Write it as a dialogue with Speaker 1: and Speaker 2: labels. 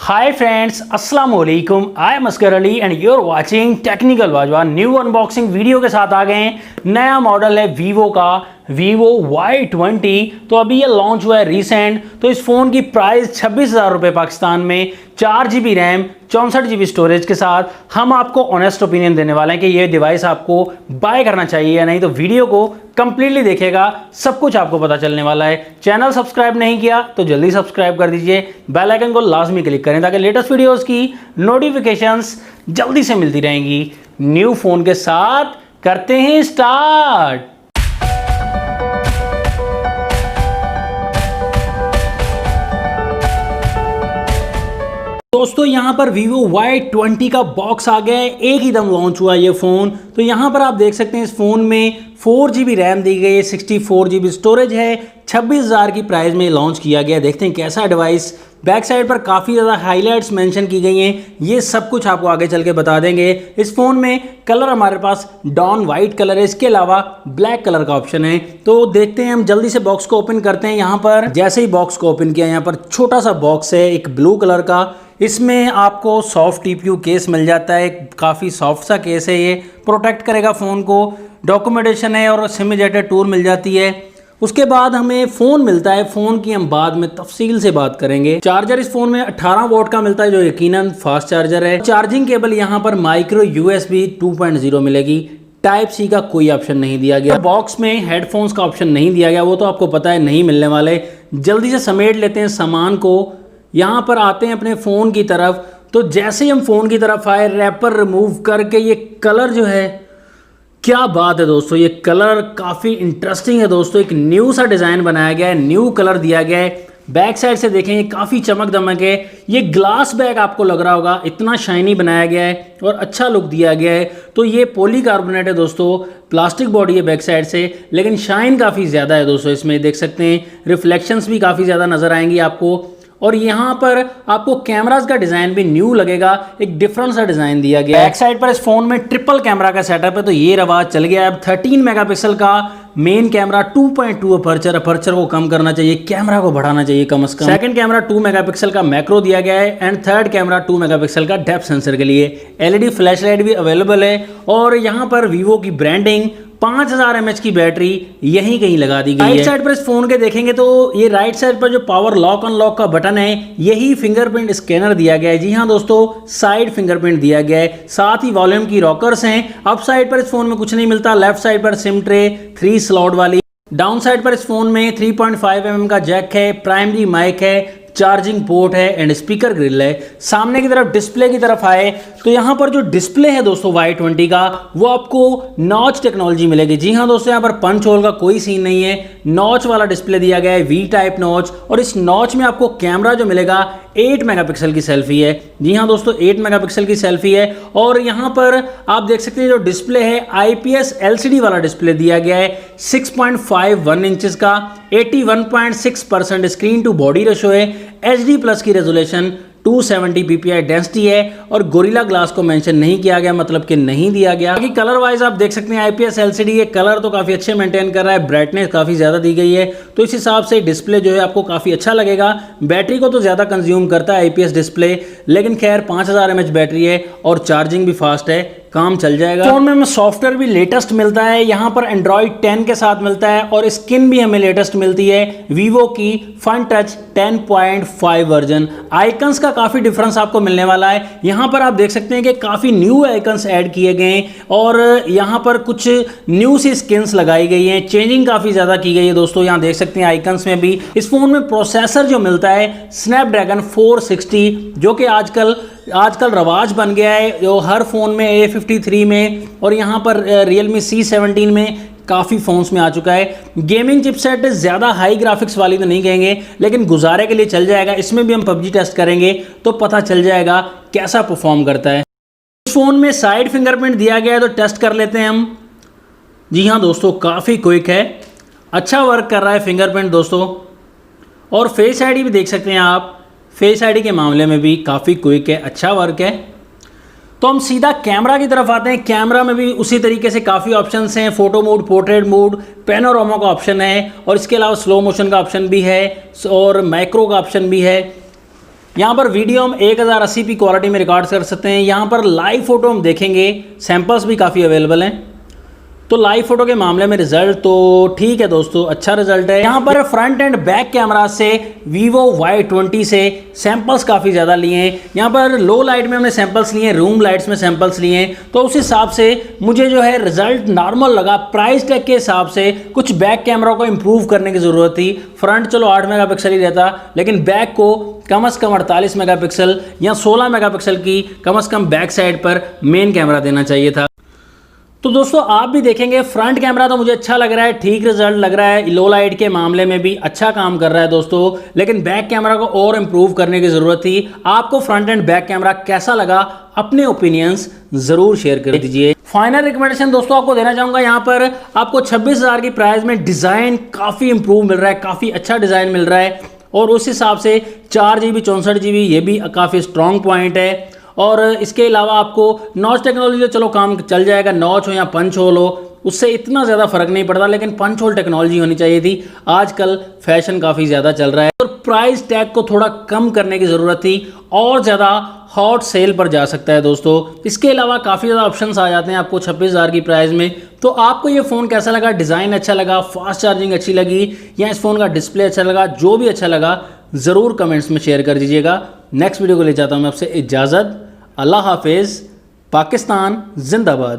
Speaker 1: Hi friends, Assalamu alaikum. I am Asghar Ali and you're watching Technical वाजवा। New unboxing video के साथ आ गए हैं। नया मॉडल है वीवो का, Vivo Y20। तो अभी ये लॉन्च हुआ है रिसेंट। तो इस फ़ोन की प्राइस 26,000 रुपये पाकिस्तान में, 4GB रैम, 64GB स्टोरेज के साथ। हम आपको ऑनेस्ट ओपिनियन देने वाले हैं कि ये डिवाइस आपको बाय करना चाहिए या नहीं। तो वीडियो को कंप्लीटली देखेगा, सब कुछ आपको पता चलने वाला है। चैनल सब्सक्राइब नहीं किया तो जल्दी सब्सक्राइब कर दीजिए, बेल आइकन को लाजमी क्लिक करें ताकि लेटेस्ट वीडियोस की नोटिफिकेशंस जल्दी से मिलती रहेंगी। न्यू फ़ोन के साथ करते हैं स्टार्ट। दोस्तों यहाँ पर Vivo Y20 का बॉक्स आ गया है, एक ही दम लॉन्च हुआ ये फ़ोन। तो यहाँ पर आप देख सकते हैं इस फ़ोन में 4GB रैम दी गई है, 64GB स्टोरेज है, 26,000 की प्राइस में लॉन्च किया गया। देखते हैं कैसा डिवाइस। बैक साइड पर काफ़ी ज़्यादा हाईलाइट्स मेंशन की गई हैं, ये सब कुछ आपको आगे चल के बता देंगे। इस फ़ोन में कलर हमारे पास डॉन वाइट कलर है, इसके अलावा ब्लैक कलर का ऑप्शन है। तो देखते हैं, हम जल्दी से बॉक्स को ओपन करते हैं। यहाँ पर जैसे ही बॉक्स को ओपन किया, यहाँ पर छोटा सा बॉक्स है एक ब्लू कलर का। इसमें आपको सॉफ्ट TPU केस मिल जाता है, काफ़ी सॉफ्ट सा केस है, ये प्रोटेक्ट करेगा फ़ोन को। डॉक्यूमेंटेशन है और सिम इजेक्टर टूल मिल जाती है। उसके बाद हमें फ़ोन मिलता है, फ़ोन की हम बाद में तफसील से बात करेंगे। चार्जर इस फ़ोन में 18 वोल्ट का मिलता है, जो यकीनन फास्ट चार्जर है। चार्जिंग केबल यहाँ पर माइक्रो USB 2.0 मिलेगी। टाइप C का कोई ऑप्शन नहीं दिया गया। बॉक्स में हेडफोन्स का ऑप्शन नहीं दिया गया, वो तो आपको पता है नहीं मिलने वाले। जल्दी से समेट लेते हैं सामान को। यहाँ पर आते हैं अपने फ़ोन की तरफ। तो जैसे ही हम फ़ोन की तरफ आए, रैपर रिमूव करके ये कलर जो है, क्या बात है दोस्तों, ये कलर काफ़ी इंटरेस्टिंग है दोस्तों। एक न्यू सा डिज़ाइन बनाया गया है, न्यू कलर दिया गया है। बैक साइड से देखें, ये काफ़ी चमक दमक है। ये ग्लास बैग आपको लग रहा होगा, इतना शाइनी बनाया गया है और अच्छा लुक दिया गया है। तो ये पॉलीकार्बोनेट है दोस्तों, प्लास्टिक बॉडी है बैक साइड से, लेकिन शाइन काफ़ी ज़्यादा है दोस्तों। इसमें देख सकते हैं रिफ्लेक्शंस भी काफ़ी ज़्यादा नज़र आएंगी आपको। और यहाँ पर आपको कैमरास का डिज़ाइन भी न्यू लगेगा, एक डिफरेंट सा डिज़ाइन दिया गया है। बैक साइड पर इस फ़ोन में ट्रिपल कैमरा का सेटअप है, तो ये रवाज चल गया है। अब 13 मेगापिक्सल का मेन कैमरा, 2.2 अपर्चर को कम करना चाहिए, कैमरा को बढ़ाना चाहिए कम से कम। सेकंड कैमरा 2 मेगापिक्सल का मैक्रो दिया गया है एंड थर्ड कैमरा 2 मेगापिक्सल का डेप्थ सेंसर के लिए। LED फ्लैश लाइट भी अवेलेबल है। और यहाँ पर वीवो की ब्रांडिंग, 5000 mAh की बैटरी यहीं कहीं लगा दी गई है। राइट साइड पर इस फोन के देखेंगे तो ये राइट साइड पर जो पावर लॉक अनलॉक का बटन है, यही फिंगरप्रिंट स्कैनर दिया गया है। जी हाँ दोस्तों, साइड फिंगरप्रिंट दिया गया है। साथ ही वॉल्यूम की रॉकर्स हैं। अप साइड पर इस फोन में कुछ नहीं मिलता। लेफ्ट साइड पर सिम ट्रे 3 स्लॉट वाली। डाउन साइड पर इस फोन में 3.5 mm का जैक है, प्राइमरी माइक है, चार्जिंग पोर्ट है एंड स्पीकर ग्रिल है। सामने की तरफ डिस्प्ले की तरफ आए तो यहाँ पर जो डिस्प्ले है दोस्तों Y20 का, वो आपको नॉच टेक्नोलॉजी मिलेगी। जी हाँ दोस्तों, यहाँ पर पंच होल का कोई सीन नहीं है, नॉच वाला डिस्प्ले दिया गया है, V टाइप नॉच। और इस नॉच में आपको कैमरा जो मिलेगा 8 मेगापिक्सल की सेल्फी है। जी हाँ दोस्तों, 8 मेगापिक्सल की सेल्फी है। और यहाँ पर आप देख सकते हैं जो डिस्प्ले है, IPS LCD वाला डिस्प्ले दिया गया है, 6.51 इंचेस का, 81.6% स्क्रीन टू बॉडी रेशो है, HD+ की रेजोल्यूशन, 270 ppi डेंसिटी है। और गोरिल्ला ग्लास को मेंशन नहीं किया गया, मतलब कि नहीं दिया गया। बाकी कलर वाइज आप देख सकते हैं IPS LCD ये कलर तो काफ़ी अच्छे मेंटेन कर रहा है, ब्राइटनेस काफ़ी ज़्यादा दी गई है, तो इस हिसाब से डिस्प्ले जो है आपको काफ़ी अच्छा लगेगा। बैटरी को तो ज़्यादा कंज्यूम करता है IPS डिस्प्ले, लेकिन खैर 5000 mAh बैटरी है और चार्जिंग भी फास्ट है, काम चल जाएगा। फोन में हमें सॉफ्टवेयर भी लेटेस्ट मिलता है, यहाँ पर एंड्रॉइड 10 के साथ मिलता है और स्किन भी हमें लेटेस्ट मिलती है, वीवो की फन टच 10.5 वर्जन। आइकन्स का काफ़ी डिफरेंस आपको मिलने वाला है। यहाँ पर आप देख सकते हैं कि काफ़ी न्यू आइकन्स ऐड किए गए हैं और यहाँ पर कुछ न्यू सी स्किन्स लगाई गई हैं, चेंजिंग काफ़ी ज़्यादा की गई है दोस्तों। यहाँ देख सकते हैं आइकन्स में भी। इस फोन में प्रोसेसर जो मिलता है स्नैपड्रैगन 460, जो कि आजकल रवाज बन गया है, जो हर फ़ोन में A53 में और यहाँ पर Realme C17 में काफ़ी फ़ोन्स में आ चुका है। गेमिंग चिपसेट ज़्यादा हाई ग्राफिक्स वाली तो नहीं कहेंगे, लेकिन गुजारे के लिए चल जाएगा। इसमें भी हम PUBG टेस्ट करेंगे तो पता चल जाएगा कैसा परफॉर्म करता है। इस फ़ोन में साइड फिंगरप्रिंट दिया गया है, तो टेस्ट कर लेते हैं हम। जी हाँ दोस्तों, काफ़ी क्विक है, अच्छा वर्क कर रहा है फिंगरप्रिंट दोस्तों। और फेस ID भी देख सकते हैं आप, फेस ID के मामले में भी काफ़ी क्विक है, अच्छा वर्क है। तो हम सीधा कैमरा की तरफ आते हैं। कैमरा में भी उसी तरीके से काफ़ी ऑप्शंस हैं, photo mode, portrait mode, panorama का ऑप्शन है और इसके अलावा स्लो मोशन का ऑप्शन भी है और मैक्रो का ऑप्शन भी है। यहाँ पर वीडियो हम 1080p क्वालिटी में रिकॉर्ड कर सकते हैं। यहाँ पर लाइव फोटो हम देखेंगे, सैंपल्स भी काफ़ी अवेलेबल हैं। तो लाइव फोटो के मामले में रिजल्ट तो ठीक है दोस्तों, अच्छा रिजल्ट है। यहाँ पर फ्रंट एंड बैक कैमरा से Vivo Y20 से सैंपल्स काफ़ी ज़्यादा लिए हैं। यहाँ पर लो लाइट में हमने सैंपल्स लिए हैं, रूम लाइट्स में सैंपल्स लिए हैं, तो उस हिसाब से मुझे जो है रिजल्ट नॉर्मल लगा। प्राइस टैग के हिसाब से कुछ बैक कैमरा को इम्प्रूव करने की ज़रूरत थी। फ्रंट चलो 8 मेगापिक्सल ही रहता, लेकिन बैक को कम से कम 48 मेगापिक्सल या 16 मेगापिक्सल की कम से कम बैक साइड पर मेन कैमरा देना चाहिए था। तो दोस्तों आप भी देखेंगे, फ्रंट कैमरा तो मुझे अच्छा लग रहा है, ठीक रिजल्ट लग रहा है, लो लाइट के मामले में भी अच्छा काम कर रहा है दोस्तों, लेकिन बैक कैमरा को और इम्प्रूव करने की ज़रूरत थी। आपको फ्रंट एंड बैक कैमरा कैसा लगा, अपने ओपिनियंस ज़रूर शेयर कर दीजिए। फाइनल रिकमेंडेशन दोस्तों आपको देना चाहूँगा, यहाँ पर आपको 26,000 की प्राइस में डिज़ाइन काफ़ी इंप्रूव मिल रहा है, काफ़ी अच्छा डिज़ाइन मिल रहा है, और उस हिसाब से 4GB 64GB ये भी काफ़ी स्ट्रॉन्ग पॉइंट है। और इसके अलावा आपको नॉच टेक्नोलॉजी तो चलो काम चल जाएगा, नॉच हो या पंच होल हो, उससे इतना ज़्यादा फर्क नहीं पड़ता, लेकिन पंच होल टेक्नोलॉजी होनी चाहिए थी। आजकल फैशन काफ़ी ज़्यादा चल रहा है और प्राइस टैग को थोड़ा कम करने की ज़रूरत थी, और ज़्यादा हॉट सेल पर जा सकता है दोस्तों। इसके अलावा काफ़ी ज़्यादा ऑप्शंस आ जाते हैं आपको 26,000 की प्राइस में। तो आपको ये फ़ोन कैसा लगा, डिज़ाइन अच्छा लगा, फास्ट चार्जिंग अच्छी लगी, या इस फ़ोन का डिस्प्ले अच्छा लगा, जो भी अच्छा लगा ज़रूर कमेंट्स में शेयर कर दीजिएगा। नेक्स्ट वीडियो को ले जाता हूँ मैं आपसे इजाज़त। अल्लाह हाफिज़, पाकिस्तान जिंदाबाद।